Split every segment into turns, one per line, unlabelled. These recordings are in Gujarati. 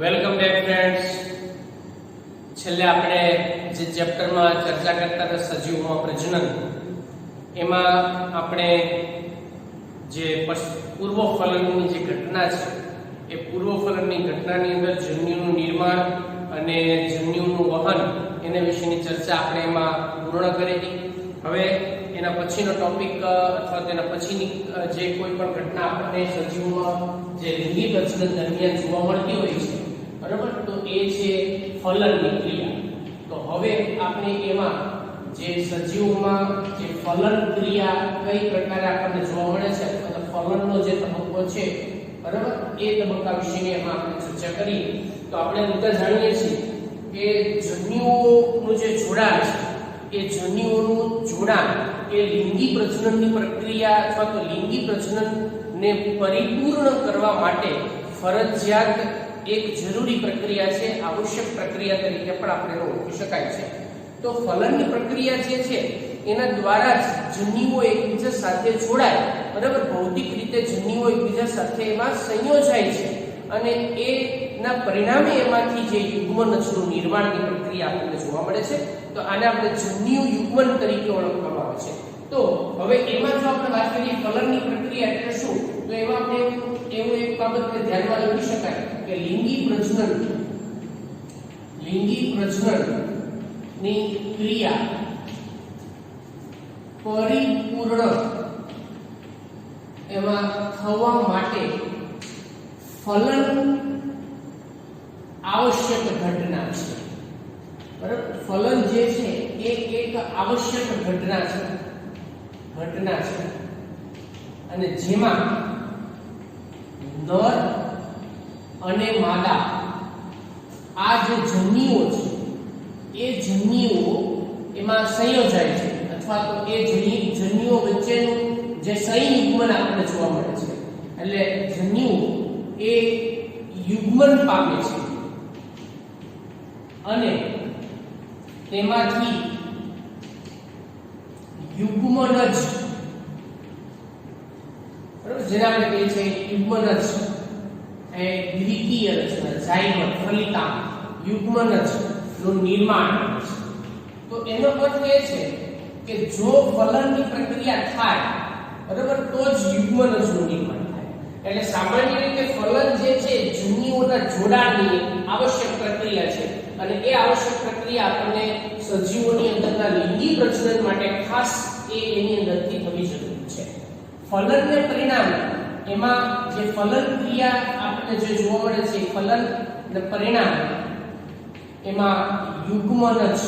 Welcome back friends. છેલ્લે આપણે જે ચેપ્ટરમાં ચર્ચા કરતા હતા સજીવોમાં પ્રજનન, એમાં આપણે જે પૂર્વફલનની જે ઘટના છે એ પૂર્વફલનની ઘટનાની અંદર જન્યુનું નિર્માણ અને જન્યુનું વહન એના વિશેની ચર્ચા આપણે એમાં પૂર્ણ કરી હતી. હવે એના પછીનો ટોપિક અથવા તેના પછીની જે કોઈ પણ ઘટના આપણને સજીવોમાં જે લિંગી પ્રજનન દરમિયાન જોવા મળતી હોય છે, બરાબર, તો એ છે ફલનની ક્રિયા. તો હવે આપણે એમાં જે સજીવોમાં જે ફલન ક્રિયા કઈ પ્રકારે આપણને જોવા મળે છે અથવા ફલનનો જે તબક્કો છે, બરાબર, એ તબક્કા વિશેની એમાં આપણે ચર્ચા કરીએ. તો આપણે બધા જાણીએ છીએ કે જન્યુઓનું જે જોડાણ છે એ જન્યુઓનું જોડાણ એ લિંગી પ્રજનનની પ્રક્રિયા અથવા તો લિંગી પ્રજનનને પરિપૂર્ણ કરવા માટે ફરજિયાત એક જરૂરી પ્રક્રિયા છે, આવશ્યક પ્રક્રિયા તરીકે પણ આપણે ઓળખી શકાય છે. તો ફલનની પ્રક્રિયા જે છે એના દ્વારા જ જન્યુઓ એકબીજા સાથે જોડાય, બરાબર, ભૌતિક રીતે જન્યુઓ એકબીજા સાથે એમાં સંયોજાય છે અને એના પરિણામે એમાંથી જે યુગ્મનજનું નિર્માણની પ્રક્રિયા આપણને જોવા મળે છે. તો આને આપણે જન્યુ યુગ્મન તરીકે ઓળખવામાં આવે છે. તો હવે એમાં જો આપણે વાત કરીએ ફલનની પ્રક્રિયા એટલે શું, તો એમાં આપણે એવું એક બાબતને ધ્યાનમાં લઈ શકાય કે લિંગી પ્રજનનની ક્રિયા પરિપૂર્ણ એમાં થવા માટે ફલન આવશ્યક ઘટના છે, બરાબર. ફલન જે છે એ એક આવશ્યક ઘટના છે અને જેમાં નર અને માદા આ જે જન્યુઓ છે એ જન્યુઓ એમાં સંયોજાય છે અથવા તો એ જન્યુઓ વચ્ચેનું જે સંયુગ્મન આપણને જોવા મળે છે. એટલે જન્યુઓ એ યુગ્મન પામે છે અને તેમાંથી યુગ્મનજ, બરાબર, જેને આપણે કહીએ છીએ યુગ્મનજ એ દ્વિતીય રચના, ઝાયગોટ, ફલિતાંડ, યુગ્મનજ નું નિર્માણ છે. તો એનો અર્થ એ છે કે જો ફલનની પ્રક્રિયા થાય, બરાબર, તો જ યુગ્મનજનું નિર્માણ થાય. એટલે સામાન્ય રીતે ફલન જે છે જન્યુઓના જોડાણની આવશ્યક પ્રક્રિયા છે અને એ આવશ્યક પ્રક્રિયા આપણને સજીવોની અંદરના લિંગી પ્રજનન માટે ખાસ એની અંદરથી થવી જરૂરી છે. ફલનને પરિણામે એમાં જે ફલન ક્રિયા આપણને જે જોવા મળે છે, ફલન ને પરિણામે એમાં યુગ્મનજ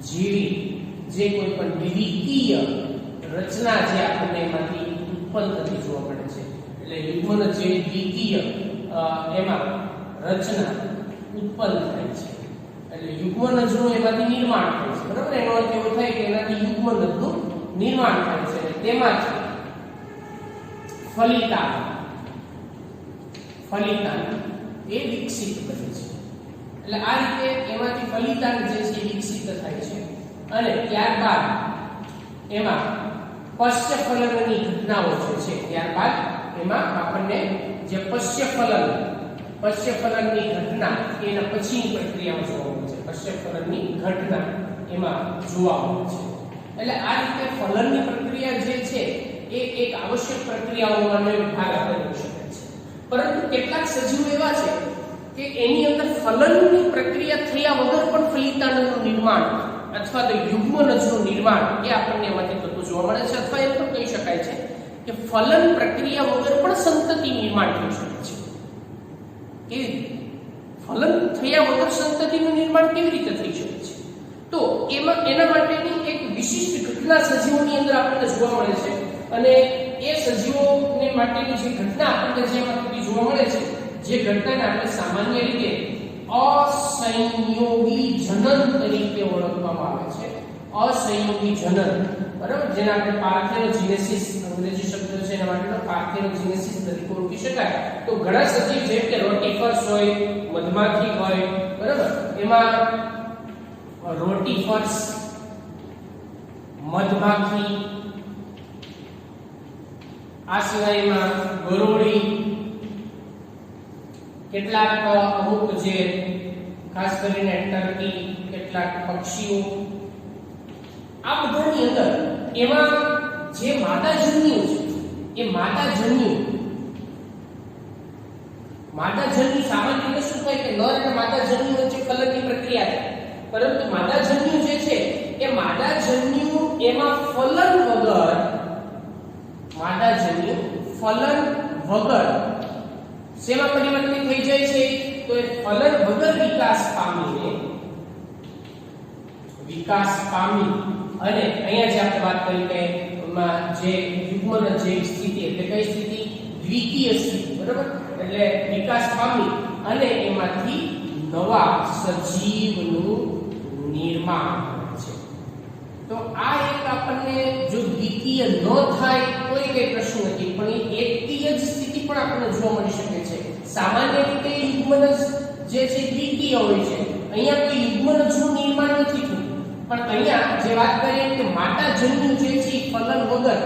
જેવી જે કોઈ પણ દ્વિતીય રચના જે આપણને એમાંથી ઉત્પન્ન થતી જોવા મળે છે. એટલે યુગ્મનજ જે દ્વિતીય એમાં રચના ઉત્પન્ન થાય છે. એટલે યુગ્મનજનું એમાંથી નિર્માણ થાય છે, બરાબર. એનો અર્થ એવો થાય કે એનાથી યુગ્મનજનું નિર્માણ થાય છે અને તેમાંથી ફલિતાંડ એ વિકસિત બને છે. એટલે આ રીતે એમાંથી ફલિતાંડ જે છે વિકસિત થાય છે અને ત્યારબાદ એમાં પશ્ચફલનની ઘટનાઓ જે છે, ત્યારબાદ એમાં આપણને જે પશ્ચફલનની ઘટના એના પછીની પ્રક્રિયાઓ જોવા મળે છે. પશ્ચફલનની ઘટના એમાં જોવા મળે છે. એટલે આ રીતે ફલનની પ્રક્રિયા જે છે એ એક આવશ્યક પ્રક્રિયાઓમાંનો એક ભાગ આપણે લઈ શકાય છે. પરંતુ કેટલાક સજીવો એવા છે કે એની અંદર ફલનની પ્રક્રિયા થયા વગર પણ ફલિતાંડનું નિર્માણ અથવા તો યુગ્મનજનું નિર્માણ એ આપણને એમાંથી થતું જોવા મળે છે. અથવા એમ પણ કહી શકાય છે કે ફલન પ્રક્રિયા વગર પણ સંતતિ નિર્માણ થઈ શકે છે. કેવી રીતે? ફલન થયા વગર સંતતિનું નિર્માણ કેવી રીતે થઈ શકે છે? તો એના માટેની એક વિશિષ્ટ ઘટના સજીવોની અંદર આપણને જોવા મળે છે અને એ સજીવોને માટેની જે ઘટના આપણને જેમાં થતી જોવા મળે છે, જે ઘટનાને આપણે સામાન્ય રીતે અસંયોગી જનન તરીકે ઓળખવામાં આવે છે. અસંયોગી જનન, બરાબર, જેને આપણે પાર્થેનોજેનેસિસ અંગ્રેજી શબ્દ છે એના માટેનો પાર્થેનોજેનેસિસ તરીકે ઓળખી શકાય. તો ઘણા સજીવ જેમ કે રોટીફર્સ હોય, મધમાખી હોય, બરાબર, એમાં રોટીફર્સ, મધમાખી, આ સિવાયમાં ગરોળી, કેટલાક અમુક જે ખાસ કરીને ટર્કી, કેટલાક પક્ષીઓ, આ બધાની અંદર એમાં જે માદાજન્યુ છે એ માદાજન્યુ સામાન્ય રીતે શું થાય કે નર અને માદાજન્યુ વચ્ચે ફલનની પ્રક્રિયા થાય, પરંતુ માદાજન્યુ જે છે એ માદાજન્યુ એમાં ફલન વગર શેમાં પરિવર્તિત થઈ જાય છે? તો એ ફલન વગર વિકાસ પામી અને અહીંયા જે આપણે વાત કરી કે જે યુગ્મન જેવી સ્થિતિ એટલે કઈ સ્થિતિ? દ્વિતીય સ્થિતિ, બરાબર? એટલે વિકાસ પામી અને એમાંથી નવા સજીવનું નિર્માણ છે. તો આ એક આપણને જો દ્વિતીય ન થાય કોઈ કઈ પ્રશ્ન નથી, પણ એ એકતીય જ સ્થિતિ પણ આપણને જોવા મળી શકે છે. સામાન્ય રીતે યુગ્મન જે છે દ્વિતીય હોય છે, અહીંયા કોઈ યુગ્મનજનું નિર્માણ નથી થતું, પણ અહીંયા જે વાત કરીએ કે માદાજન્યુ જે છે ફલન વગર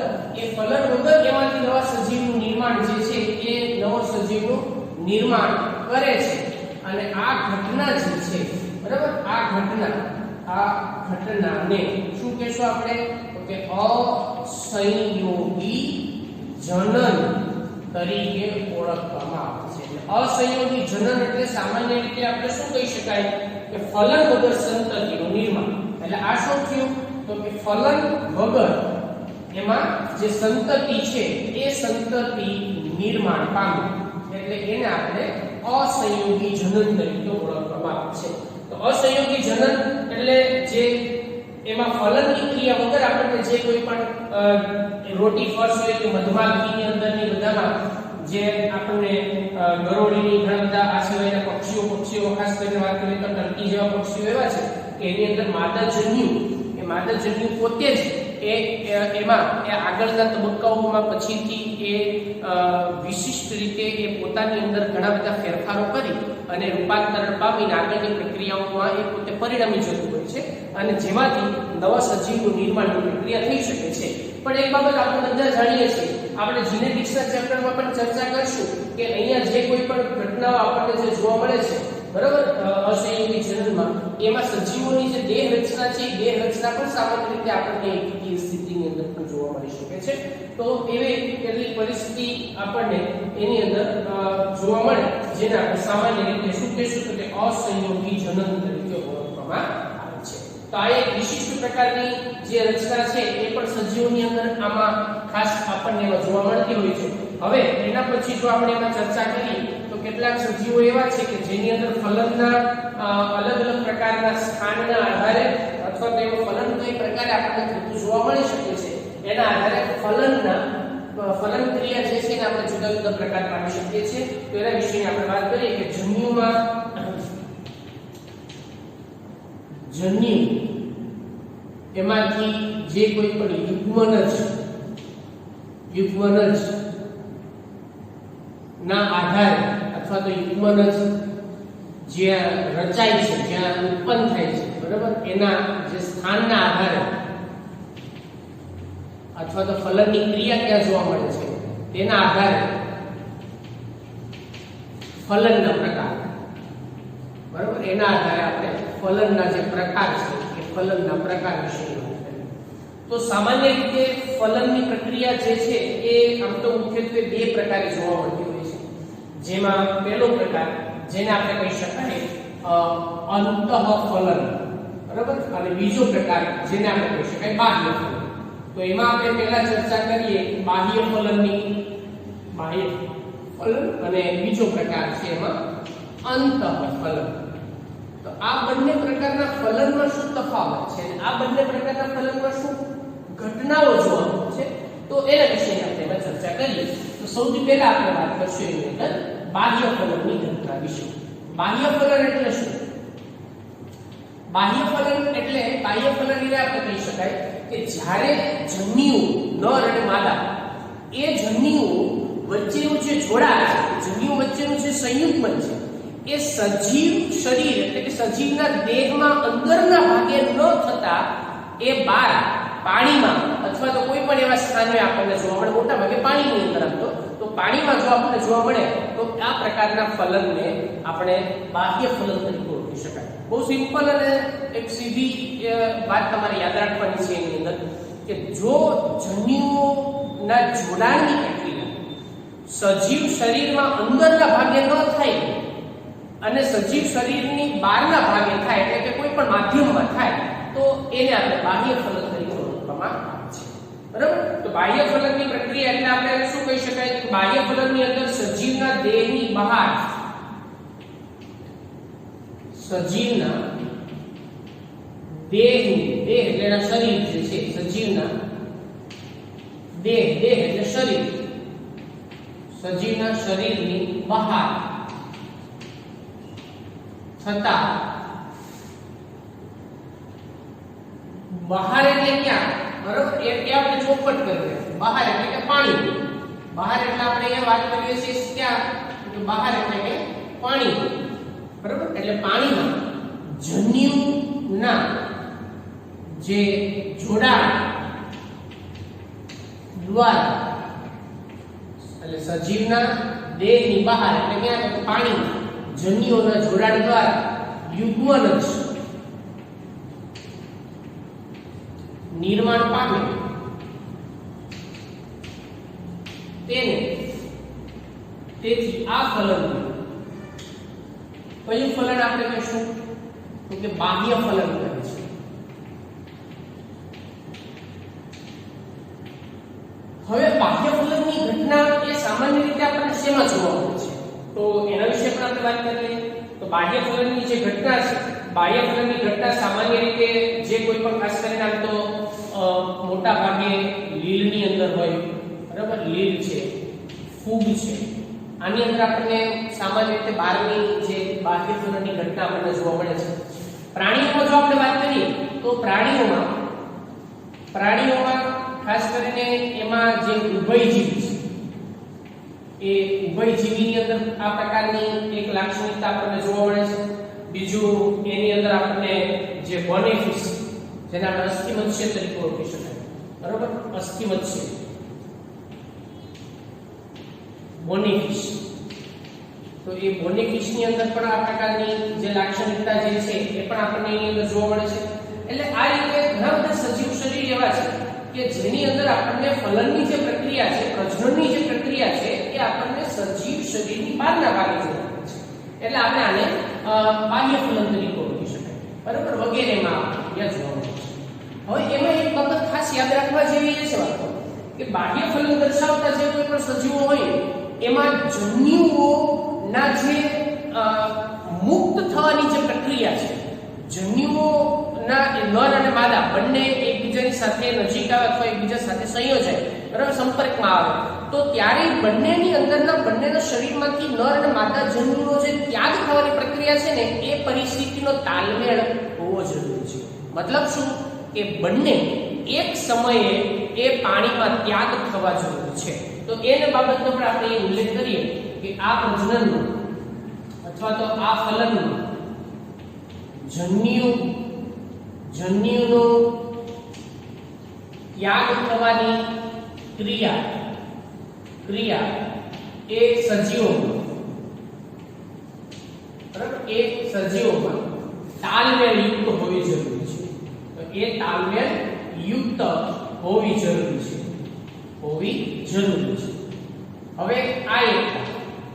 એમાંથી નવા સજીવનું નિર્માણ જે છે એ નવો સજીવનું નિર્માણ કરે છે. અને આ ઘટના જે છે, બરાબર, આ ઘટનાને શું કહેશું આપણે? તો કે અસંયોગી જનન તરીકે ઓળખવામાં આવે છે. એટલે અસંયોગી જનન એટલે સામાન્ય રીતે આપણે શું કહી શકાય કે ફલન વગર સંતતિનું નિર્માણ. એટલે આ શું થયું? તો કે ફલન વગર એમાં જે સંતતિ છે એ સંતતિ નિર્માણ પામે, એટલે એને આપણે અસંયોગી જનન તરીકે ઓળખવામાં આવે છે. તો અસંયોગી જનન એટલે જે એમાં ફલનની ક્રિયા વગર આપણને જે કોઈ પણ રોટી ફર્સ હોય કે મધમાખીની અંદરની બધામાં જે આપણને ગરોળીની ઘણા બધા આ સિવાયના પક્ષીઓ ખાસ કરીને વાત કરીએ તો ટર્કી જેવા પક્ષીઓ એવા છે કે એની અંદર માદાજન્યુ પોતે જ એમાં આગળના તબક્કાઓમાં પછીથી એ વિશિષ્ટ રીતે એ પોતાની અંદર ઘણા બધા ફેરફારો કરી અને રૂપાંતરણ પામીને આગળની પ્રક્રિયાઓમાં એ પોતે પરિણમી જતું હોય છે અને જેમાંથી નવા સજીવનું નિર્માણની પ્રક્રિયા થઈ શકે છે. પણ એક બાબત આપણે બધા જાણીએ છીએ, આપણે જીનેટિક્સના ચેપ્ટરમાં પણ ચર્ચા કરશું કે અહીંયા જે કોઈ પણ ઘટનાઓ આપણને જે જોવા મળે છે, બરાબર, અસંયોગી જનનમાં એમાં સજીવોની જે દેહ રચના છે એ દેહ રચના પણ સામાન્ય રીતે આપણને એકીય સ્થિતિની અંદર પણ જોવા મળી શકે છે. તો એવી કેટલીક પરિસ્થિતિ આપણને એની અંદર જોવા મળે જેને આપણે સામાન્ય રીતે શું કહીશું તો કે અસંયોગી જનન તરીકે ઓળખવામાં આવે છે. તો આ એક વિશિષ્ટ પ્રકારની જે રચના છે એ પણ સજીવોની અંદર આમાં ખાસ આપણને એમાં જોવા મળતી હોય છે. હવે એના પછી જો આપણે એમાં ચર્ચા કરીએ તો કેટલાક સજીવો એવા છે કે જેની અંદર ફલનના અલગ અલગ પ્રકારના સ્થાનના આધારે અથવા તો એમાં ફલન કઈ પ્રકારે આપણને થતું જોવા મળી શકે છે એના આધારે ફલન ક્રિયા જે છે એને આપણે જુદા જુદા પ્રકાર પાડી શકીએ છીએ. તો એના વિશેની આપણે વાત કરીએ કે જન્યુ એમાંથી જે કોઈ પણ યુગ્મનજ ના આધારે અથવા તો યુગ્મનજ જ્યાં રચાય છે, જ્યાં ઉત્પન્ન થાય છે, બરાબર, એના જે સ્થાનના આધારે અથવા તો ફલનની ક્રિયા ક્યાં જોવા મળે છે તેના આધારે ફલનના પ્રકાર, બરાબર, એના આધારે આપણે ફલનના જે પ્રકાર છે એ ફલનના પ્રકાર વિશે વાત કરીએ. તો સામાન્ય રીતે ફલનની પ્રક્રિયા જે છે એ આમ તો મુખ્યત્વે બે પ્રકારે જોવા મળતી હોય છે. જેમાં પહેલો પ્રકાર જેને આપણે કહી શકાય અંતઃફલન, બરાબર, અને બીજો પ્રકાર જેને આપણે કહી શકાય બાહ્ય ફલન. તો એમાં આપણે પહેલા ચર્ચા કરીએ બાહ્ય ફલન અને બીજો પ્રકાર છે એમાં અંતઃફલન. તો આ બંને પ્રકારના ફલનમાં શું તફાવત છે, આ બંને પ્રકારના ફલનમાં શું ઘટનાઓ જોવા મળે છે, તો એના વિશે આપણે ચર્ચા કરીએ. તો સૌથી પહેલા આપણે વાત કરશું એની અંદર બાહ્ય ફલનની ઘટના વિશે. બાહ્ય ફલન એટલે શું? બાહ્ય ફલન એટલે એને આપણે કહી શકાય કે જ્યારે જન્યુઓ નર અને માદા એ જન્યુઓ વચ્ચેનું જે જોડાણ છે, જન્યુઓ વચ્ચેનું જે સંયુગ્મન છે એ સજીવ શરીર એટલે કે સજીવના દેહમાં અંદરના ભાગે ન થતા એ બહાર પાણીમાં અથવા તો કોઈ પણ એવા સ્થાને આપણને જોવા મળે, મોટા ભાગે પાણીની અંદર આવતો, તો પાણીમાં જો આપણને જોવા મળે તો આ પ્રકારના ફલનને આપણે બાહ્ય ફલન તરીકે ઓળખી શકાય. બહુ સિમ્પલ અને એક સીધી વાત તમારે યાદ રાખવાની છે એની અંદર કે જો જન્યુઓના જોડાણની પ્રક્રિયા સજીવ શરીરમાં અંદરના ભાગે ન થાય અને સજીવ શરીરની બહારના ભાગે થાય એટલે કે કોઈ પણ માધ્યમમાં થાય તો એને આપણે બાહ્ય ફલન તરીકે ઓળખવામાં આવે છે. બરાબર? તો બાહ્ય ફલનની પ્રક્રિયા એટલે આપણે શું કહી શકાય કે બાહ્ય ફલનની અંદર સજીવના દેહની બહાર સજીવના દેહની દેહ એટલે શરીર જે છે સજીવના દેહ એટલે શરીર સજીવના શરીરની બહાર થતા બહાર એટલે ક્યાં બરાબર એ આપણે ચોખવટ કરીએ બહાર એટલે કે પાણી બહાર એટલે આપણે એ વાત કરીએ છીએ ક્યાં કે બહાર એટલે કે પાણી બરાબર એટલે પાણીમાં જન્યુના જે જોડાણ દ્વારા એટલે સજીવના દેહની બહાર એટલે ક્યાં કે પાણીમાં જન્યુઓના જોડાણ દ્વારા યુગ્મનજ નિર્માણ પામે તેને તેથી આ ફલન કયું ફલન આપણે કહીશું તો કે બાહ્ય ફલન કહે છે. હવે બાહ્ય ફલનની ઘટના એ સામાન્ય રીતે આપણને શેમાં જોવા મળે છે તો એના વિશે પણ આપણે વાત કરીએ તો બાહ્ય ફલનની જે ઘટના છે બાહ્ય ફલનની ઘટના સામાન્ય રીતે જે કોઈ પણ ખાસ કરીને આમ તો મોટા ભાગે લીલની અંદર હોય બરાબર લીલ છે ફૂગ છે આની અંદર આપણને સામાન્ય રીતે બહારની જે બાહ્ય ફલનની ઘટના આપણને જોવા મળે છે. પ્રાણીઓમાં જો આપણે વાત કરીએ તો પ્રાણીઓમાં ખાસ કરીને એમાં જે ઉભયજીવી છે એ ઉભયજીવીની અંદર આ પ્રકારની એક લાક્ષણિકતા આપણને જોવા મળે છે. બીજું એની અંદર આપણને જે બોનેફિસ જેને આપણે અસ્થિમત્સ્ય તરીકે ઓળખી શકાય બરોબર અસ્થિમત્સ્ય બોનેફિસ તો એ બોનેફિસની અંદર પણ આ પ્રકારની જે લાક્ષણિકતા જે છે એ પણ આપણને એની અંદર જોવા મળે છે. એટલે આ રીતે ઘણા બધા સજીવ શરીર એવા છે કે જેની અંદર આપણને ફલનની જે પ્રક્રિયા છે પ્રજનનની જે પ્રક્રિયા છે એ આપણને સજીવ શરીરની બહારના ભાગે જોવા મળે છે. એટલે આપણે આને બાહ્ય ફલન તરીકે ઓળખી શકાય બરાબર વગેરેમાં આપણે જોવા મળે છે. હવે એમાં એક બાબત ખાસ યાદ રાખવા જેવી એ છે વાતો કે બાહ્ય ફલન દર્શાવતા જે કોઈ પણ સજીવો હોય એમાં જન્યુઓના જે મુક્ત થવાની જે પ્રક્રિયા છે જન્યુઓના નર અને માદા બંને એકબીજાની સાથે નજીક આવે અથવા એકબીજા સાથે સંયોજાય બરાબર સંપર્કમાં આવે તો ત્યારે બંનેની અંદરના બંનેના શરીરમાંથી નર અને માદા જન્યુનો જે ત્યાગ થવાની પ્રક્રિયા છે ને એ પરિસ્થિતિનો તાલમેળ હોવો જરૂરી છે. મતલબ શું કે બંને એક સમયે એ પાણીમાં ત્યાગ થવા જરૂરી છે. તો એને બાબતનો પણ આપણે ઉલ્લેખ કરીએ કે આ પ્રજનનનો અથવા તો આ ફલનનો જન્યુનો ત્યાગ થવાની ક્રિયા એ સજીવોમાં તાલમેળ યુક્ત હોવી જરૂરી છે. તો એ તાલમેળ યુક્ત હોવી જરૂરી છે. હવે આ એક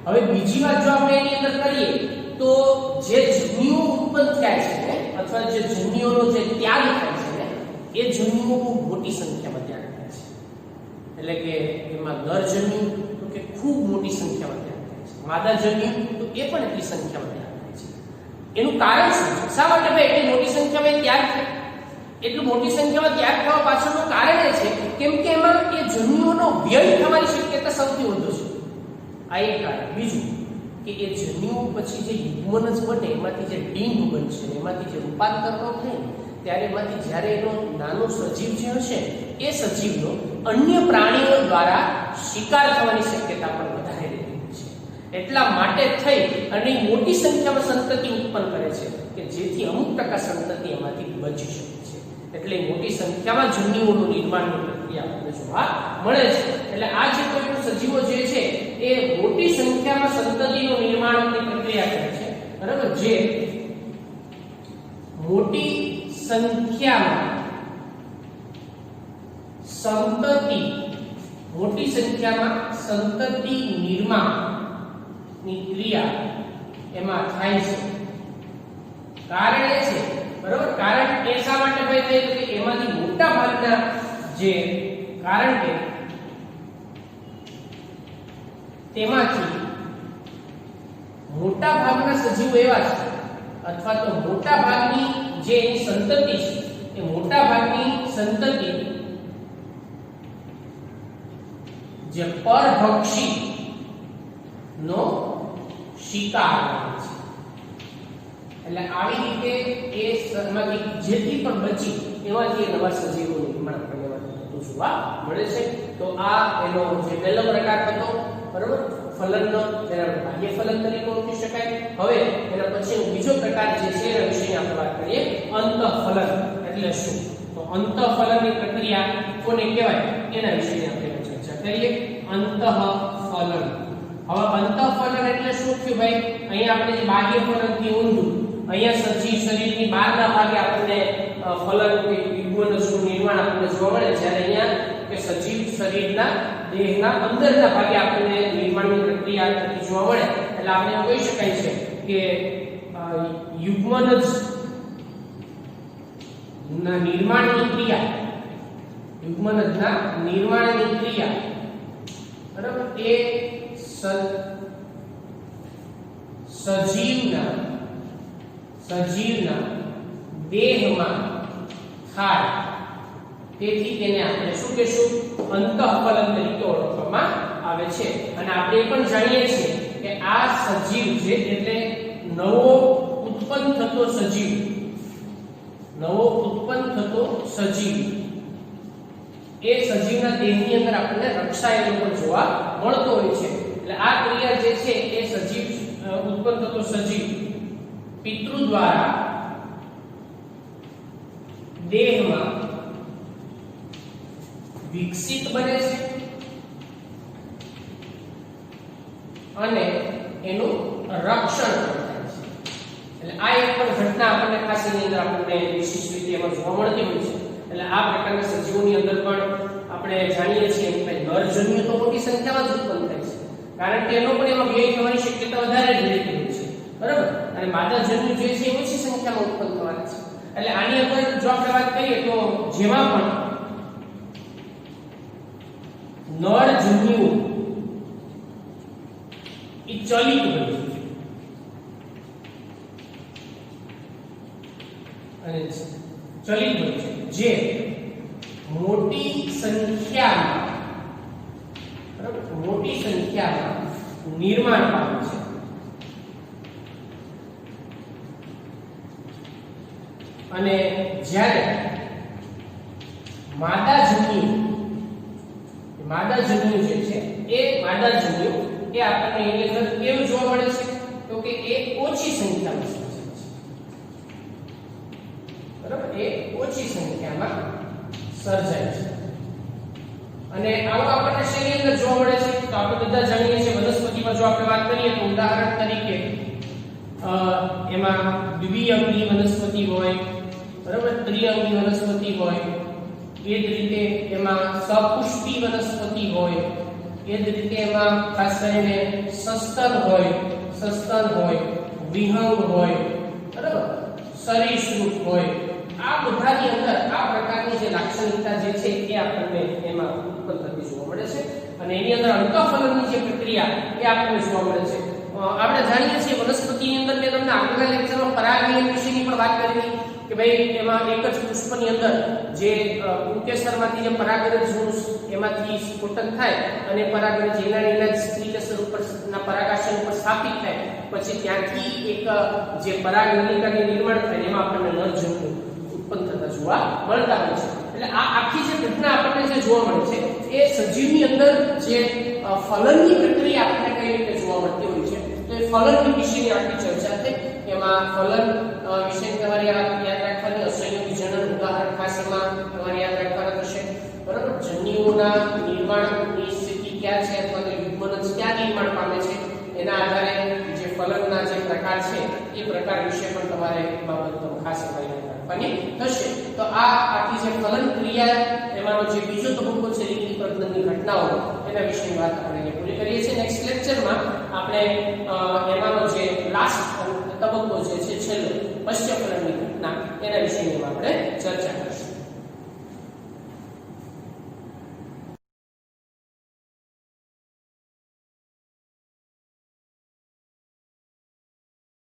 હવે બીજી વાત જો આપણે એની અંદર કરીએ તો જે જન્યુઓ ઉત્પન્ન થાય છે ને અથવા જે જન્યુઓનો જે ત્યાગ થાય છે ને એ જન્યુઓ ખૂબ મોટી સંખ્યામાં ત્યાગ થાય છે. એટલે કે એમાં નર જન્યુ તો કે ખૂબ મોટી સંખ્યામાં ત્યાગ થાય છે માદા જન્યુ તો એ પણ એટલી સંખ્યામાં ત્યાગ થાય છે. એનું કારણ શું છે શા માટે ભાઈ એટલી મોટી સંખ્યામાં ત્યાગ થાય એટલું મોટી સંખ્યામાં ત્યાગ થવા પાછળનું કારણ એ છે કેમ કે એમાં એ જન્યુઓનો વ્યય થવાની શક્યતા સૌથી વધુ છે. આ એક કારણ. બીજું કે એ જન્યુઓ પછી જે યુગ્મનજ બને એમાંથી જે ડીંગ બનશે એમાંથી જે રૂપાંતર થાય ત્યારે એમાંથી જ્યારે એનો નાનો સજીવ જે હશે એ સજીવનો અન્ય પ્રાણીઓ દ્વારા શિકાર થવાની શક્યતા પણ વધારે રહેતી છે. એટલા માટે થઈ અને મોટી સંખ્યામાં સંતતિ ઉત્પન્ન કરે છે કે જેથી અમુક ટકા સંતતિ એમાંથી બચી શકે છે. એટલે મોટી સંખ્યામાં જન્યુઓનું નિર્માણની પ્રક્રિયા આપણને જોવા મળે છે. એટલે આ જે કોઈ પણ સજીવો જે છે એ મોટી સંખ્યામાં સંતતિનું નિર્માણની પ્રક્રિયા કરે છે, બરાબર? જે મોટી સંખ્યામાં સંતતિ નિર્માણની ક્રિયા એમાં થાય છે. કારણ એ છે, બરાબર? કારણ એ શા માટે ભાઈ થાય કે એમાંથી મોટા ભાગના જે કારણ કે તેમાંથી મોટા ભાગના સજીવો એવા છે અથવા તો મોટા ભાગની જે એની સંતતિ છે એ મોટા ભાગની સંતતિ જે પરભક્ષી નો શિકાર છે. એટલે આવી રીતે એ સમાંથી જેથી પણ બચી એમાંથી નવા સજીવોનું નિર્માણ કરવાનું જોવા મળે છે. તો આ એનો જે પહેલો પ્રકાર હતો, બરાબર, ફલનનો, તેના બાહ્ય ફલન તરીકે ઓળખી શકાય. હવે એના પછી બીજો પ્રકાર જે છે એના વિશે આપણે વાત કરીએ, અંતઃફલન એટલે શું? તો અંતઃફલનની પ્રક્રિયા કોને કહેવાય એના વિશે આપણે ચર્ચા કરીએ. અંતઃફલન. હવે અંતઃફલન એટલે શું થયું ભાઈ? અહીંયા આપણે જે બાહ્ય ફલનથી ઊંધું, અહીંયા સજીવ શરીરની બહારના ભાગે આપણને ફલન કે યુગ્મનસનું નિર્માણ આપણને જોવા મળે, જ્યારે અહીંયા કે સજીવ શરીરના દેહના અંદરના ભાગે આપણને નિર્માણની પ્રક્રિયા થતી જોવા મળે. એટલે આપણે કહી શકાય છે કે યુગ્મનસ ના નિર્માણની ક્રિયા, યુગ્મનસના નિર્માણની ક્રિયા, બરાબર, એ સજીવના દેહમાં થાય. તેથી તેને આપણે શું કહેશું? અંતઃફલન તરીકે ઓળખવામાં આવે છે. અને આપણે પણ જાણીએ છીએ કે આ સજીવ છે એટલે નવો ઉત્પન્ન થતો સજીવ એ સજીવના દેહની અંદર આપણને રક્ષાયેલો પણ જોવા મળતો હોય છે. એટલે આ ક્રિયા જે છે એ સજીવ ઉત્પન્ન થતો સજીવ પિતૃ દ્વારા દેહમાં વિકસિત બને છે અને એનું રક્ષણ થાય છે. એટલે આ એક પણ ઘટના આપણને ખાસ એની અંદર આપણને વિશિષ્ટ રીતે એમાં જોવા મળતી હોય છે. એટલે આ પ્રકારના સજીવોની અંદર પણ આપણે જાણીએ છીએ કે નરજન્યુ તો મોટી સંખ્યામાં જ ઉત્પન્ન થાય છે, કારણ કે એનો પણ એમાં વ્યય થવાની શક્યતા વધારે જ રહેતી હોય છે, બરાબર? અને માદાજન્યુ જે છે એ ઓછી સંખ્યામાં ઉત્પન્ન થવાના છે. એટલે આની અંદર જો આપણે વાત કરીએ તો જેમાં પણ નરજન્યુ એ ચલિત હોય છે અને ચલિત હોય છે, જે મોટી સંખ્યામાં નિર્માણ પામે છે. અને જ્યારે માદાજન્યુ જે છે એ માદાજન્યુ એ આપણને એની અંદર કેવું જોવા મળે છે? તો કે એ ઓછી સંખ્યામાં સર્જાય છે, બરાબર? એ ઓછી સંખ્યામાં સર્જાય છે. અને આવું આપણને શેની અંદર જોવા મળે છે? તો આપણે બધા જાણીએ છીએ વનસ્પતિમાં જો આપણે વાત કરીએ તો ઉદાહરણ તરીકે એમાં દ્વિઅંગી વનસ્પતિ હોય, બરાબર, ત્રિઅંગી વનસ્પતિ હોય, એ જ રીતે એમાં સપુષ્પી વનસ્પતિ હોય, એ જ રીતે એમાં ખાસ કરીને સસ્તન હોય, વિહંગ હોય, બરાબર, સરીસૃપ હોય. આ બધાની અંદર આ પ્રકારની જે લાક્ષણિકતા જે છે એ આપણને એમાં ઉત્પન્ન થતી જોવા મળે છે. અને એની અંદર અંતઃફલનની જે પ્રક્રિયા એ આપણને જોવા મળે છે. આપણે જાણીએ છીએ વનસ્પતિની અંદર મેં તમને આગળના લેક્ચરમાં પરાગયન વિશેની પણ વાત કરી કે ભાઈ એમાં એક જ પુષ્પની અંદર જે પુંકેસરમાંથી જે પરાગરજ એમાંથી સ્ફોટન થાય અને પરાગરજ એના સ્ત્રીકેસર ઉપરના પરાગાશન ઉપર સ્થાપિત થાય, પછી ત્યાંથી એક જે પરાગનલિકાનું નિર્માણ થાય એમાં આપણને નરજન્યુ ઉત્પન્ન થતા જોવા મળતા હોય છે. એટલે આ આખી જે ઘટના આપણને જે જોવા મળે છે એ સજીવની અંદર જે ફલનની પ્રક્રિયા આપણને કઈ રીતે જોવા મળતી હોય છે. તો એ ફલન વિશેની આખી ચર્ચા થઈ. એમાં ફલન વિશે તમારે યાદ રાખવાની અસંયોગી જનન ઉદાહરણ ખાસ એમાં તમારે યાદ રાખવાનું થશે, બરાબર? જન્યુઓના નિર્માણની સ્થિતિ ક્યાં છે અથવા તો યુગ્મનસ ક્યાં એના આધારે જે ફલનના જે પ્રકાર છે એ પ્રકાર વિશે પણ તમારે બાબતો ખાસ માહિતી રાખવાની થશે. તો આ આખી જે ફલન ક્રિયા એમાંનો જે બીજો તબક્કો છે લીટી પ્રજનનની ઘટનાઓ એના વિશેની વાત આપણે પૂરી કરીએ છીએ. નેક્સ્ટ લેક્ચરમાં આપણે